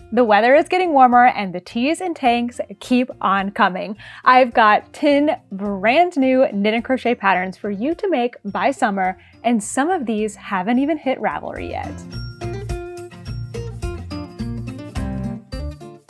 The weather is getting warmer and the tees and tanks keep on coming. I've got 10 brand new knit and crochet patterns for you to make by summer, and some of these haven't even hit Ravelry yet.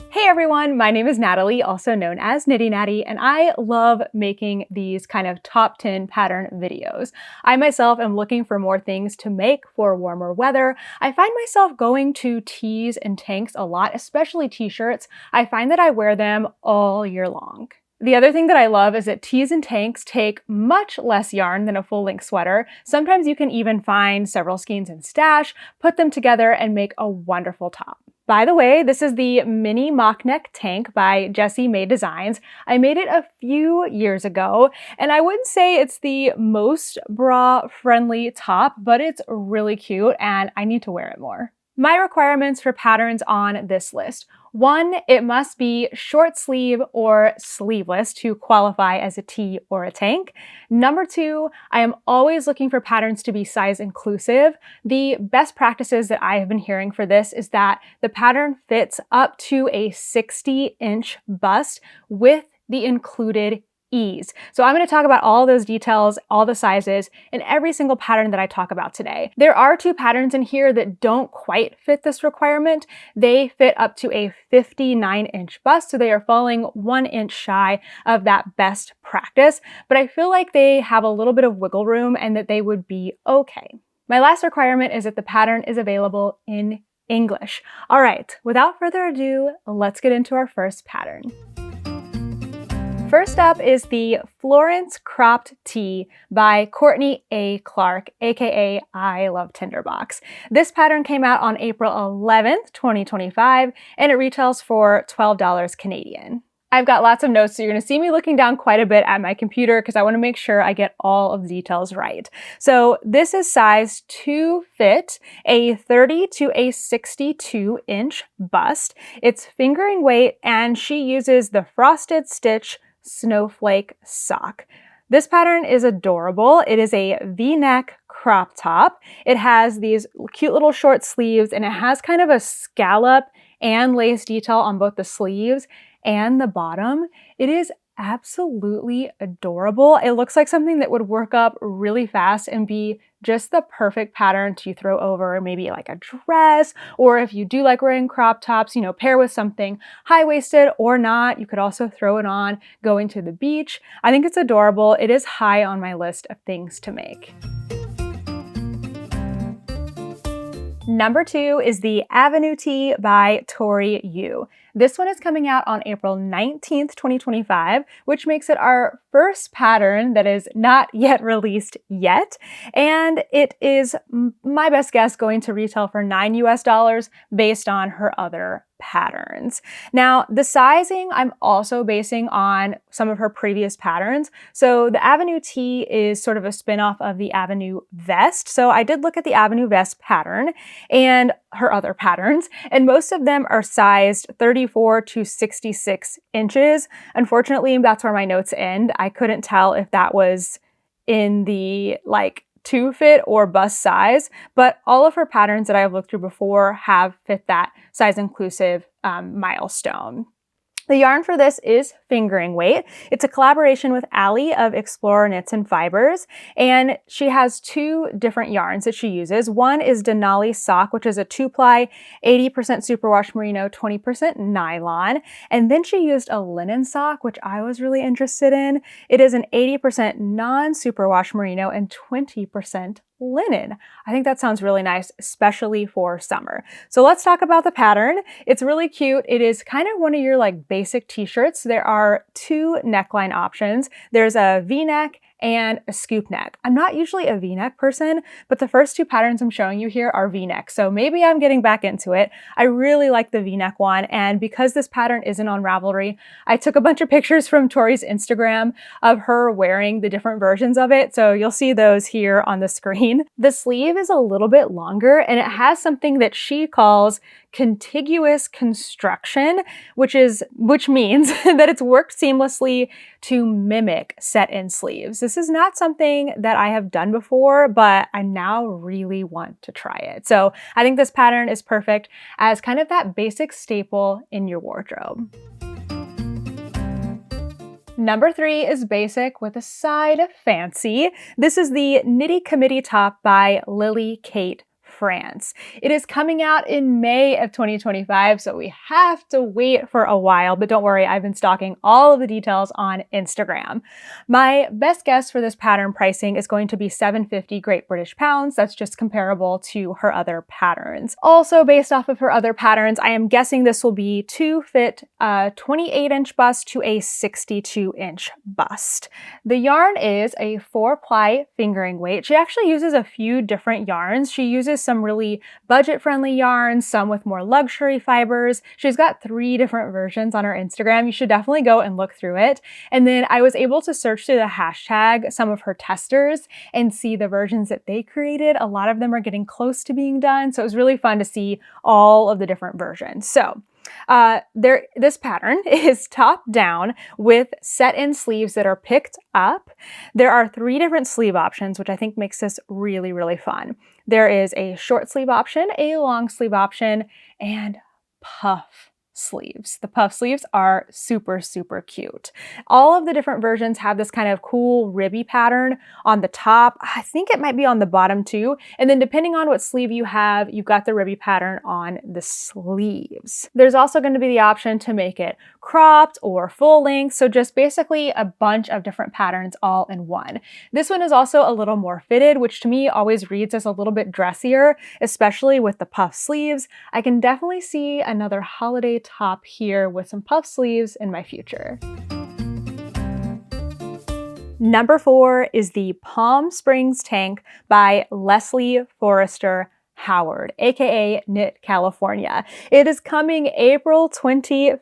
Hey everyone, my name is Natalie, also known as Knitty Natty, and I love making these kind of top 10 pattern videos. I myself am looking for more things to make for warmer weather. I find myself going to tees and tanks a lot, especially t-shirts. I find that I wear them all year long. The other thing that I love is that tees and tanks take much less yarn than a full-length sweater. Sometimes you can even find several skeins in stash, put them together, and make a wonderful top. By the way, this is the mini mock neck tank by Jessie May Designs. I made it a few years ago, and I wouldn't say it's the most bra-friendly top, but it's really cute and I need to wear it more. My requirements for patterns on this list. 1, it must be short sleeve or sleeveless to qualify as a tee or a tank. Number 2, I am always looking for patterns to be size inclusive. The best practices that I have been hearing for this is that the pattern fits up to a 60-inch bust with the included ease. So I'm going to talk about all those details, all the sizes, in every single pattern that I talk about today. There are 2 patterns in here that don't quite fit this requirement. They fit up to a 59-inch bust, so they are falling 1 inch shy of that best practice, but I feel like they have a little bit of wiggle room and that they would be okay. My last requirement is that the pattern is available in English. All right, without further ado, let's get into our first pattern. First up is the Florence Cropped Tee by Courtney A. Clark, aka I Love Tinderbox. This pattern came out on April 11th, 2025, and it retails for $12 Canadian. I've got lots of notes, so you're going to see me looking down quite a bit at my computer because I want to make sure I get all of the details right. So this is size 2 fit, a 30 to a 62-inch bust. It's fingering weight, and she uses the Frosted Stitch Snowflake sock. This pattern is adorable. It is a V-neck crop top. It has these cute little short sleeves, and it has kind of a scallop and lace detail on both the sleeves and the bottom. It is absolutely adorable. It looks like something that would work up really fast and be just the perfect pattern to throw over maybe like a dress, or if you do like wearing crop tops, you know, pair with something high-waisted or not. You could also throw it on going to the beach. I think it's adorable. It is high on my list of things to make. Number 2 is the Avenue Tee by Tori Yu. This one is coming out on April 19th, 2025, which makes it our first pattern that is not yet released yet. And it is, my best guess, going to retail for $9 US based on her other patterns. Now, the sizing I'm also basing on some of her previous patterns. So the Avenue Tee is sort of a spin-off of the Avenue Vest. So I did look at the Avenue Vest pattern and her other patterns, and most of them are sized 34 to 66 inches. Unfortunately, that's where my notes end. I couldn't tell if that was in the like 2 fit or bust size, but all of her patterns that I've looked through before have fit that size inclusive milestone. The yarn for this is fingering weight. It's a collaboration with Allie of Explorer Knits and Fibers, and she has 2 different yarns that she uses. One is Denali Sock, which is a 2-ply, 80% superwash merino, 20% nylon, and then she used a linen sock, which I was really interested in. It is an 80% non-superwash merino and 20% linen. I think that sounds really nice, especially for summer. So let's talk about the pattern. It's really cute. It is kind of one of your like basic t-shirts. There are 2 neckline options. There's a V-neck and a scoop neck. I'm not usually a V-neck person, but the first 2 patterns I'm showing you here are V-neck, so maybe I'm getting back into it. I really like the V-neck one, and because this pattern isn't on Ravelry, I took a bunch of pictures from Tori's Instagram of her wearing the different versions of it, so you'll see those here on the screen. The sleeve is a little bit longer, and it has something that she calls contiguous construction, which means that it's worked seamlessly to mimic set-in sleeves. This is not something that I have done before, but I now really want to try it. So I think this pattern is perfect as kind of that basic staple in your wardrobe. Number 3 is basic with a side of fancy. This is the Knitty Committee top by Lily Kate France. It is coming out in May of 2025, so we have to wait for a while, but don't worry, I've been stalking all of the details on Instagram. My best guess for this pattern pricing is going to be $7.50 Great British pounds. That's just comparable to her other patterns. Also, based off of her other patterns, I am guessing this will be to fit a 28-inch bust to a 62-inch bust. The yarn is a 4-ply fingering weight. She actually uses a few different yarns. She uses some really budget-friendly yarns, some with more luxury fibers. She's got 3 different versions on her Instagram. You should definitely go and look through it. And then I was able to search through the hashtag some of her testers and see the versions that they created. A lot of them are getting close to being done, so it was really fun to see all of the different versions. So this pattern is top down with set-in sleeves that are picked up. There are 3 different sleeve options, which I think makes this really, really fun. There is a short sleeve option, a long sleeve option, and puff sleeves. The puff sleeves are super, super cute. All of the different versions have this kind of cool ribby pattern on the top. I think it might be on the bottom too. And then depending on what sleeve you have, you've got the ribby pattern on the sleeves. There's also going to be the option to make it cropped or full length. So just basically a bunch of different patterns all in one. This one is also a little more fitted, which to me always reads as a little bit dressier, especially with the puff sleeves. I can definitely see another holiday top here with some puff sleeves in my future. Number 4 is the Palm Springs tank by Leslie Forrester Howard, aka Knit California. It is coming April 25th.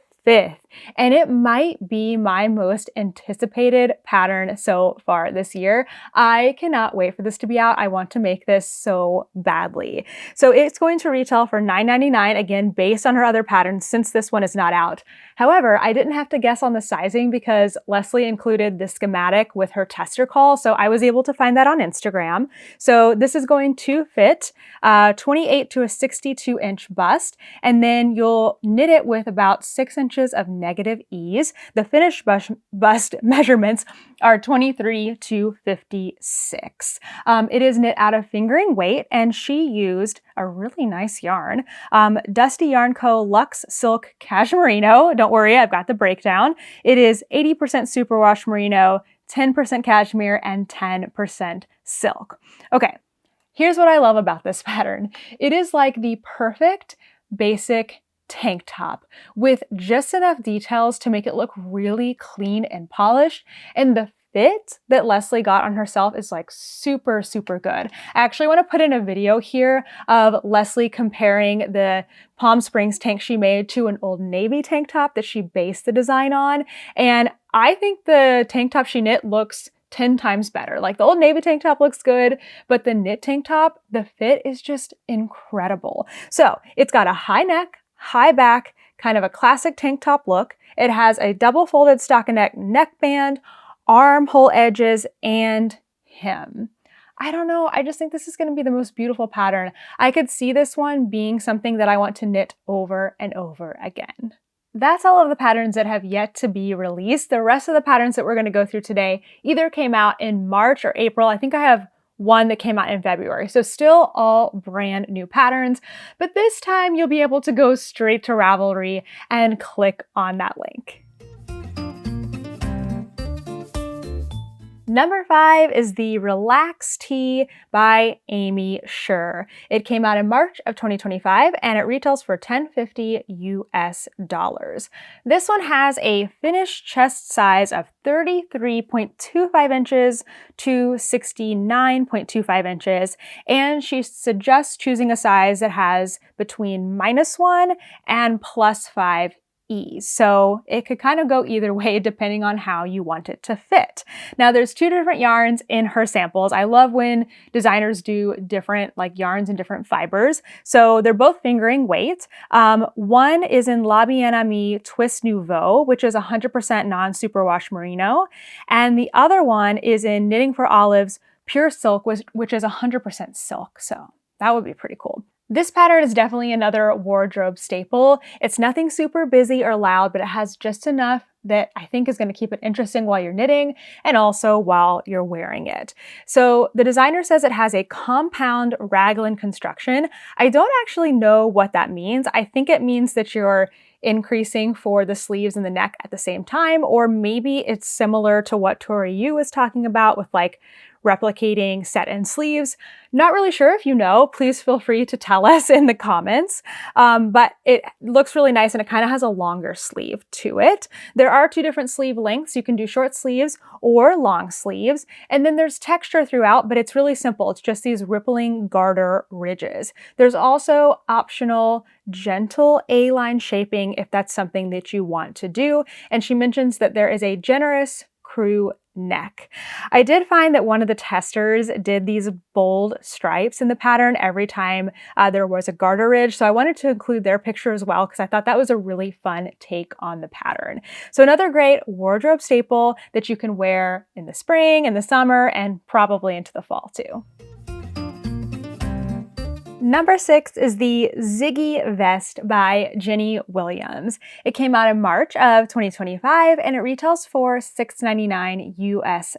And it might be my most anticipated pattern so far this year. I cannot wait for this to be out. I want to make this so badly. So it's going to retail for $9.99, again, based on her other patterns since this one is not out. However, I didn't have to guess on the sizing because Leslie included the schematic with her tester call, so I was able to find that on Instagram. So this is going to fit 28 to a 62-inch bust, and then you'll knit it with about 6 inches of negative ease. The finished bust measurements are 23 to 56. It is knit out of fingering weight, and she used a really nice yarn. Dusty Yarn Co. Luxe Silk Cashmerino. Don't worry, I've got the breakdown. It is 80% superwash merino, 10% cashmere, and 10% silk. Okay, here's what I love about this pattern. It is like the perfect basic tank top with just enough details to make it look really clean and polished, and the fit that Leslie got on herself is like super, super good. I actually want to put in a video here of Leslie comparing the Palm Springs tank she made to an Old Navy tank top that she based the design on, and I think the tank top she knit looks 10 times better. Like the Old Navy tank top looks good, but the knit tank top, the fit is just incredible. So it's got a high neck, high back, kind of a classic tank top look. It has a double folded stockinette neckband, armhole edges, and hem. I don't know, I just think this is going to be the most beautiful pattern. I could see this one being something that I want to knit over and over again. That's all of the patterns that have yet to be released. The rest of the patterns that we're going to go through today either came out in March or April. I think I have one that came out in February. So still all brand new patterns, but this time you'll be able to go straight to Ravelry and click on that link. Number 5 is the Relax Tee by Amy Scher. It came out in March of 2025 and it retails for $10.50 US. This one has a finished chest size of 33.25 inches to 69.25 inches, and she suggests choosing a size that has between -1 and +5 ease. So it could kind of go either way depending on how you want it to fit. Now there's 2 different yarns in her samples. I love when designers do different like yarns and different fibers. So they're both fingering weight. One is in La Bien Amie Twist Nouveau, which is 100% non-superwash merino. And the other one is in Knitting for Olives Pure Silk, which is 100% silk. So that would be pretty cool. This pattern is definitely another wardrobe staple. It's nothing super busy or loud, but it has just enough that I think is going to keep it interesting while you're knitting and also while you're wearing it. So the designer says it has a compound raglan construction. I don't actually know what that means. I think it means that you're increasing for the sleeves and the neck at the same time, or maybe it's similar to what Tori Yu was talking about with like replicating set end sleeves. Not really sure. If you know, please feel free to tell us in the comments. But it looks really nice and it kind of has a longer sleeve to it. There are 2 different sleeve lengths. You can do short sleeves or long sleeves. And then there's texture throughout, but it's really simple. It's just these rippling garter ridges. There's also optional gentle A-line shaping if that's something that you want to do. And she mentions that there is a generous crew neck. I did find that one of the testers did these bold stripes in the pattern every time there was a garter ridge. So I wanted to include their picture as well because I thought that was a really fun take on the pattern. So another great wardrobe staple that you can wear in the spring, in the summer, and probably into the fall too. Number 6 is the Ziggy Vest by Jenny Williams. It came out in March of 2025 and it retails for $6.99 US.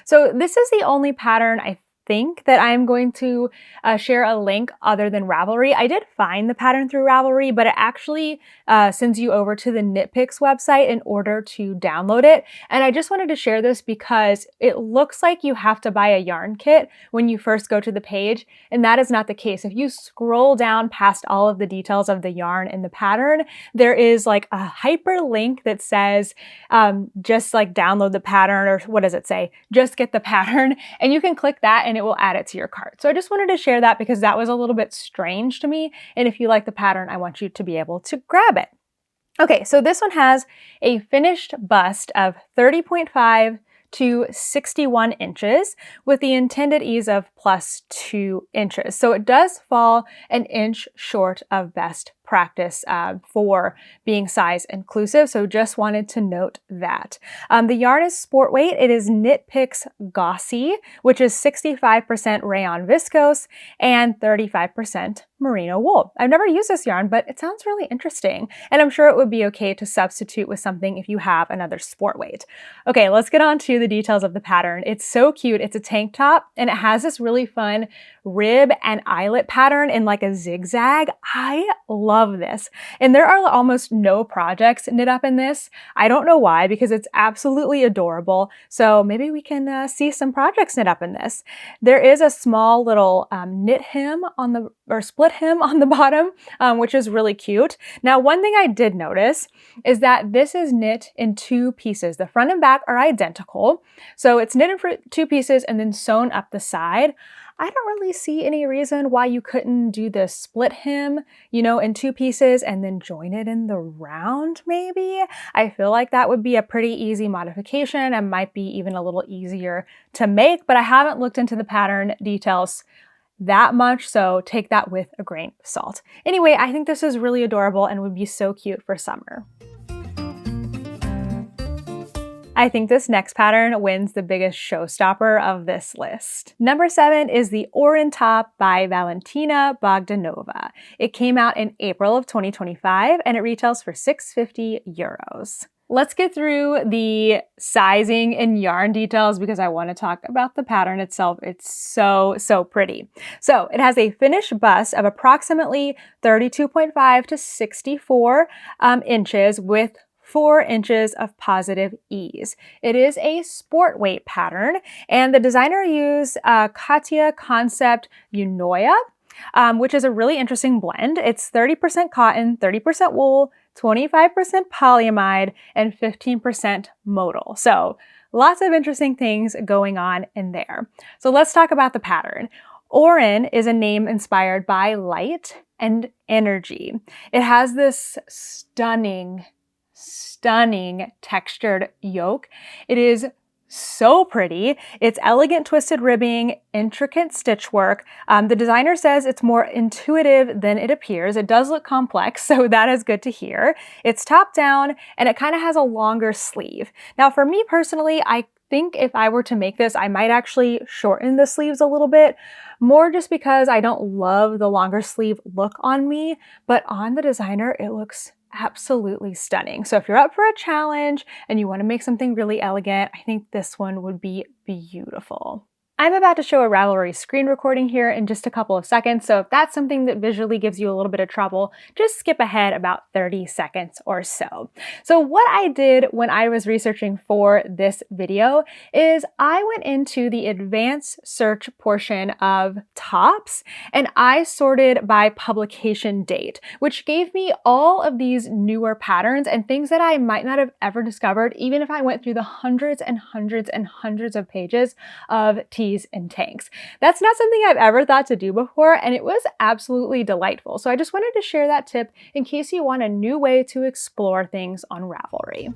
So this is the only pattern I think that I'm going to share a link other than Ravelry. I did find the pattern through Ravelry, but it actually sends you over to the KnitPicks website in order to download it. And I just wanted to share this because it looks like you have to buy a yarn kit when you first go to the page, and that is not the case. If you scroll down past all of the details of the yarn and the pattern, there is like a hyperlink that says just like download the pattern, or what does it say? Just get the pattern, and you can click that and it will add it to your cart. So I just wanted to share that because that was a little bit strange to me. And if you like the pattern, I want you to be able to grab it. Okay, so this one has a finished bust of 30.5 to 61 inches with the intended ease of +2 inches. So it does fall an inch short of best practice for being size inclusive. So just wanted to note that. The yarn is sport weight. It is KnitPicks Gauzy, which is 65% rayon viscose and 35% merino wool. I've never used this yarn, but it sounds really interesting. And I'm sure it would be okay to substitute with something if you have another sport weight. Okay, let's get on to the details of the pattern. It's so cute. It's a tank top and it has this really fun rib and eyelet pattern in like a zigzag. I love this. And there are almost no projects knit up in this. I don't know why, because it's absolutely adorable. So maybe we can see some projects knit up in this. There is a small little knit hem on the, or split hem on the bottom, which is really cute. Now, one thing I did notice is that this is knit in 2 pieces. The front and back are identical. So it's knit in 2 pieces and then sewn up the side. I don't really see any reason why you couldn't do the split hem, you know, in 2 pieces and then join it in the round maybe. I feel like that would be a pretty easy modification and might be even a little easier to make, but I haven't looked into the pattern details that much, so take that with a grain of salt. Anyway, I think this is really adorable and would be so cute for summer. I think this next pattern wins the biggest showstopper of this list. Number 7 is the Auren top by Valentina Bogdanova. It came out in April of 2025 and it retails for €650. Let's get through the sizing and yarn details because I want to talk about the pattern itself. It's so pretty. So it has a finished bust of approximately 32.5 to 64 inches with 4 inches of positive ease. It is a sport weight pattern, and the designer used Katya Concept Unoya, which is a really interesting blend. It's 30% cotton, 30% wool, 25% polyamide, and 15% modal. So lots of interesting things going on in there. So let's talk about the pattern. Auren is a name inspired by light and energy. It has this stunning textured yoke. It is so pretty. It's elegant twisted ribbing, intricate stitch work. The designer says it's more intuitive than it appears. It does look complex, so that is good to hear. It's top down and it kind of has a longer sleeve. Now for me personally, I think if I were to make this, I might actually shorten the sleeves a little bit, more just because I don't love the longer sleeve look on me, but on the designer, it looks absolutely stunning. So if you're up for a challenge and you want to make something really elegant, I think this one would be beautiful. I'm about to show a Ravelry screen recording here in just a couple of seconds, so if that's something that visually gives you a little bit of trouble, just skip ahead about 30 seconds or so. So what I did when I was researching for this video is I went into the advanced search portion of tops and I sorted by publication date, which gave me all of these newer patterns and things that I might not have ever discovered even if I went through the hundreds and hundreds and hundreds of pages of tees and tanks. That's not something I've ever thought to do before, and it was absolutely delightful. So I just wanted to share that tip in case you want a new way to explore things on Ravelry.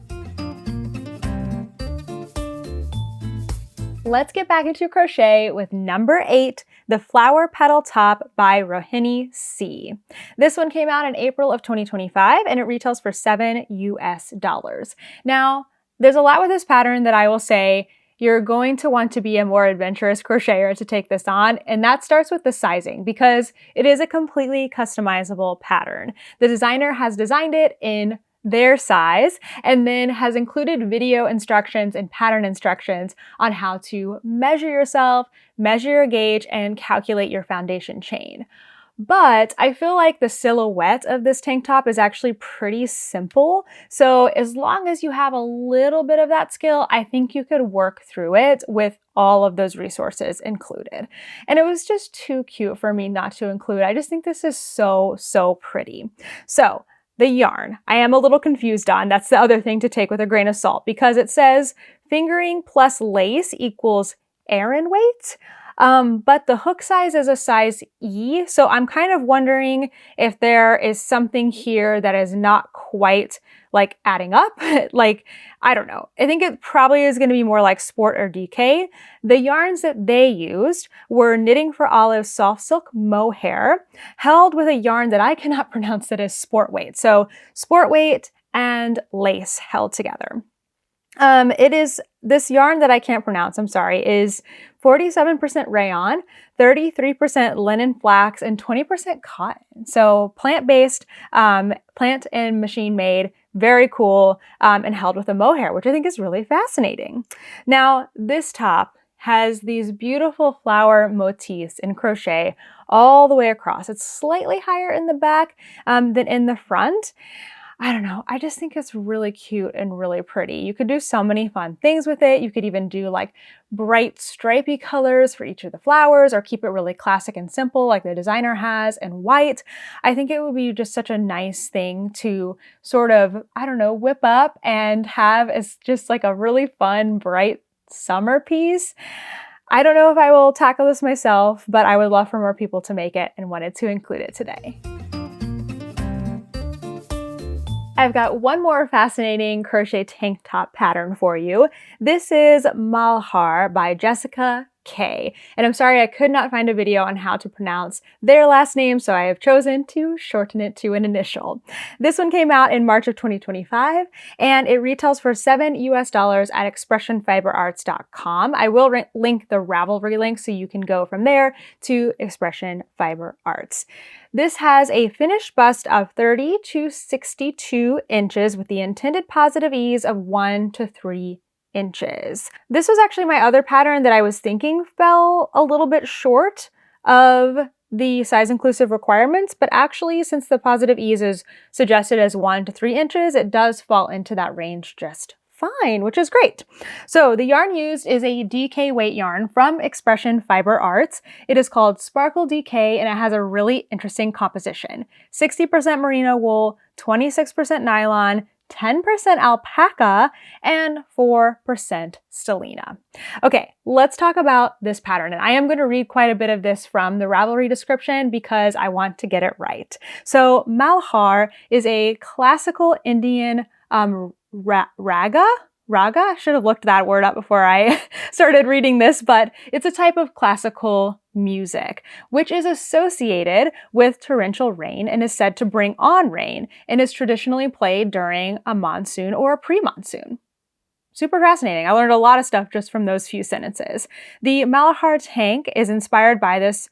Let's get back into crochet with number 8, the Flower Petal Top by Rohini C. This one came out in April of 2025 and it retails for $7 US. Now, there's a lot with this pattern that I will say you're going to want to be a more adventurous crocheter to take this on, and that starts with the sizing because it is a completely customizable pattern. The designer has designed it in their size and then has included video instructions and pattern instructions on how to measure yourself, measure your gauge, and calculate your foundation chain. But I feel like the silhouette of this tank top is actually pretty simple. So as long as you have a little bit of that skill, I think you could work through it with all of those resources included. And it was just too cute for me not to include. I just think this is so pretty. So the yarn, I am a little confused on. That's the other thing to take with a grain of salt because it says fingering plus lace equals Auren weight. But the hook size is a size E, so I'm kind of wondering if there is something here that is not quite like adding up. Like, I don't know. I think it probably is going to be more like Sport or DK. The yarns that they used were Knitting for Olive Soft Silk Mohair, held with a yarn that I cannot pronounce that is Sport Weight. So Sport Weight and lace held together. It is this yarn that I can't pronounce, I'm sorry, is 47% rayon, 33% linen flax, and 20% cotton. So plant-based, plant and machine made, very cool, and held with a mohair, which I think is really fascinating. Now, this top has these beautiful flower motifs in crochet all the way across. It's slightly higher in the back than in the front. I don't know, I just think it's really cute and really pretty. You could do so many fun things with it. You could even do like bright stripy colors for each of the flowers or keep it really classic and simple like the designer has in white. I think it would be just such a nice thing to sort of, I don't know, whip up and have as just like a really fun, bright summer piece. I don't know if I will tackle this myself, but I would love for more people to make it and wanted to include it today. I've got one more fascinating crochet tank top pattern for you. This is Malhar by Jessica K. And I'm sorry I could not find a video on how to pronounce their last name, so I have chosen to shorten it to an initial. This one came out in March of 2025, and it retails for $7 US at expressionfiberarts.com. I will link the Ravelry link so you can go from there to Expression Fiber Arts. This has a finished bust of 30 to 62 inches with the intended positive ease of 1 to 3 inches. This was actually my other pattern that I was thinking fell a little bit short of the size inclusive requirements, but actually since the positive ease is suggested as 1 to 3 inches, it does fall into that range just fine, which is great. So the yarn used is a DK weight yarn from Expression Fiber Arts. It is called Sparkle DK and it has a really interesting composition. 60% merino wool, 26% nylon, 10% alpaca, and 4% stellina. Okay, let's talk about this pattern. And I am going to read quite a bit of this from the Ravelry description because I want to get it right. So Malhar is a classical Indian raga? I should have looked that word up before I started reading this, but it's a type of classical music, which is associated with torrential rain and is said to bring on rain and is traditionally played during a monsoon or a pre-monsoon. Super fascinating. I learned a lot of stuff just from those few sentences. The Malhar tank is inspired by this.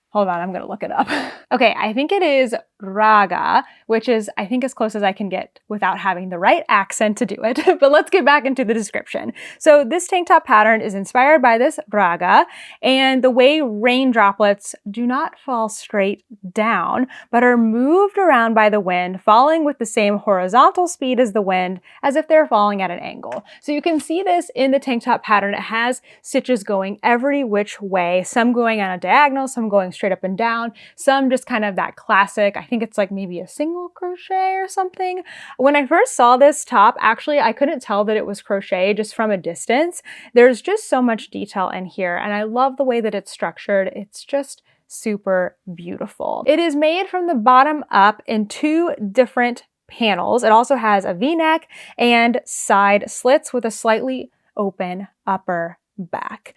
Hold on, I'm gonna look it up. Okay, I think it is raga, which is, I think, as close as I can get without having the right accent to do it. But let's get back into the description. So this tank top pattern is inspired by this raga, and the way rain droplets do not fall straight down, but are moved around by the wind, falling with the same horizontal speed as the wind, as if they're falling at an angle. So you can see this in the tank top pattern. It has stitches going every which way, some going on a diagonal, some going straight up and down, some just kind of that classic, I think it's like maybe a single crochet or something. When I first saw this top, actually, I couldn't tell that it was crochet just from a distance. There's just so much detail in here, and I love the way that it's structured. It's just super beautiful. It is made from the bottom up in 2 different panels. It also has a V-neck and side slits with a slightly open upper back.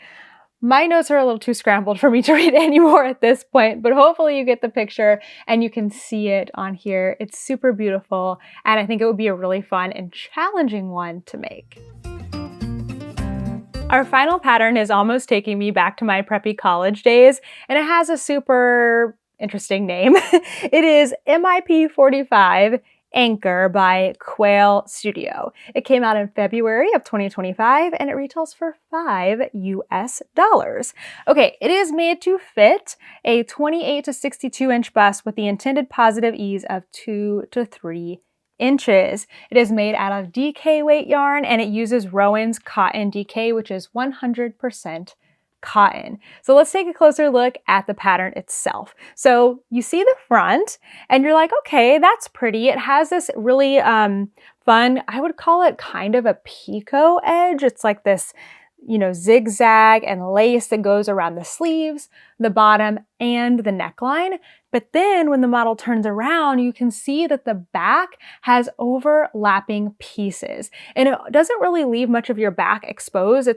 My notes are a little too scrambled for me to read anymore at this point, but hopefully you get the picture and you can see it on here. It's super beautiful, and I think it would be a really fun and challenging one to make. Our final pattern is almost taking me back to my preppy college days, and it has a super interesting name. It is MIP45 Anker by Quail Studio. It came out in February of 2025 and it retails for $5 US. Okay, it is made to fit a 28 to 62 inch bust with the intended positive ease of 2 to 3 inches. It is made out of DK weight yarn and it uses Rowan's cotton DK, which is 100% cotton. So let's take a closer look at the pattern itself. So you see the front and you're like, okay, that's pretty. It has this really fun, I would call it kind of a picot edge. It's like this, you know, zigzag and lace that goes around the sleeves, the bottom, and the neckline. But then when the model turns around, you can see that the back has overlapping pieces and it doesn't really leave much of your back exposed.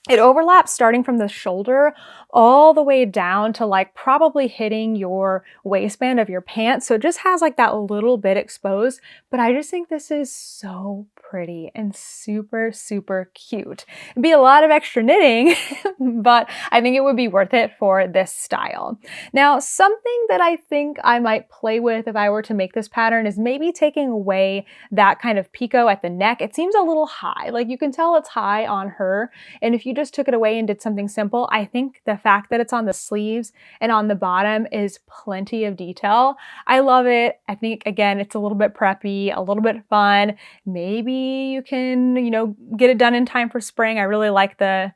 It overlaps starting from the shoulder all the way down to like probably hitting your waistband of your pants. So it just has like that little bit exposed, but I just think this is so pretty and super, super cute. It'd be a lot of extra knitting, but I think it would be worth it for this style. Now, something that I think I might play with if I were to make this pattern is maybe taking away that kind of picot at the neck. It seems a little high, like you can tell it's high on her. And if you just took it away and did something simple, I think the fact that it's on the sleeves and on the bottom is plenty of detail. I love it. I think, again, it's a little bit preppy, a little bit fun. Maybe you can, you know, get it done in time for spring. I really like the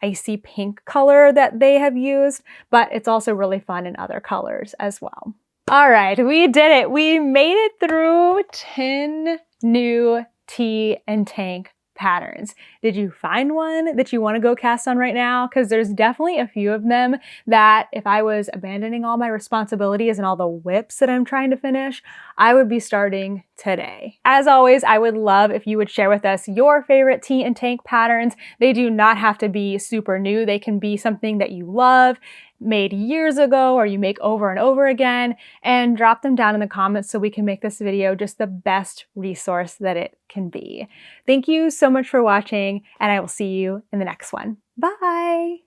icy pink color that they have used, but it's also really fun in other colors as well. All right, we did it. We made it through 10 new tee and tank patterns. Did you find one that you want to go cast on right now? Because there's definitely a few of them that if I was abandoning all my responsibilities and all the whips that I'm trying to finish, I would be starting today. As always, I would love if you would share with us your favorite tee and tank patterns. They do not have to be super new. They can be something that you love, made years ago, or you make over and over again, and drop them down in the comments so we can make this video just the best resource that it can be. Thank you so much for watching, and I will see you in the next one. Bye!